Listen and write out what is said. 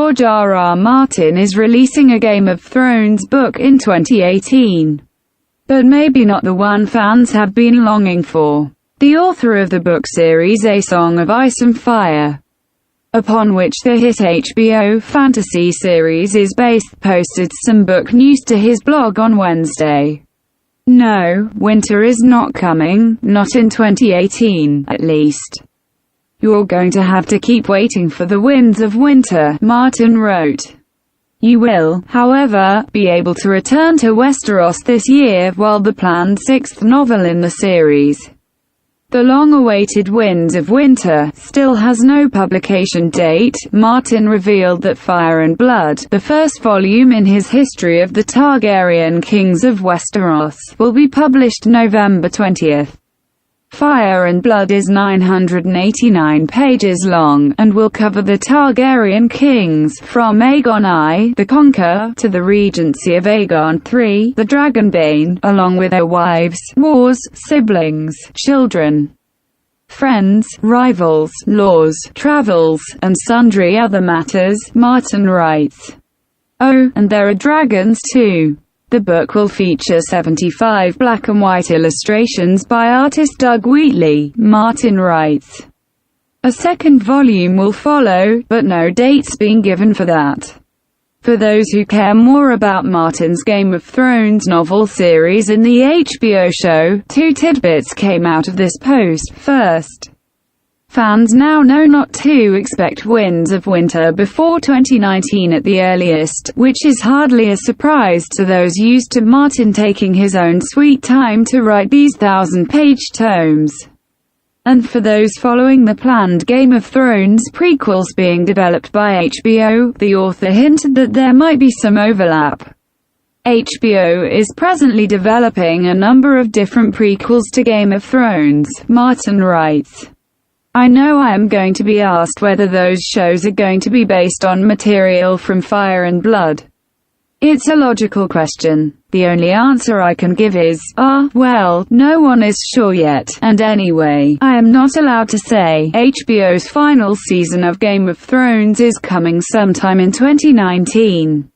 George R.R. Martin is releasing a Game of Thrones book in 2018. But maybe not the one fans have been longing for. The author of the book series A Song of Ice and Fire, upon which the hit HBO fantasy series is based, posted some book news to his blog on Wednesday. No, winter is not coming, not in 2018, at least. You're going to have to keep waiting for the winds of winter, Martin wrote. You will, however, be able to return to Westeros this year, while the planned sixth novel in the series, The Long-Awaited Winds of Winter, still has no publication date. Martin revealed that Fire and Blood, the first volume in his history of the Targaryen Kings of Westeros, will be published November 20th. Fire and Blood is 989 pages long, and will cover the Targaryen kings, from Aegon I, the Conqueror, to the regency of Aegon III, the Dragonbane, along with their wives, wars, siblings, children, friends, rivals, laws, travels, and sundry other matters, Martin writes. Oh, and there are dragons too. The book will feature 75 black and white illustrations by artist Doug Wheatley, Martin writes. A second volume will follow, but no dates being given for that. For those who care more about Martin's Game of Thrones novel series and the HBO show, two tidbits came out of this post. First, fans now know not to expect Winds of Winter before 2019 at the earliest, which is hardly a surprise to those used to Martin taking his own sweet time to write these 1,000-page tomes. And for those following the planned Game of Thrones prequels being developed by HBO, the author hinted that there might be some overlap. HBO is presently developing a number of different prequels to Game of Thrones, Martin writes. I know I am going to be asked whether those shows are going to be based on material from Fire and Blood. It's a logical question. The only answer I can give is, well, no one is sure yet, and anyway, I am not allowed to say. HBO's final season of Game of Thrones is coming sometime in 2019.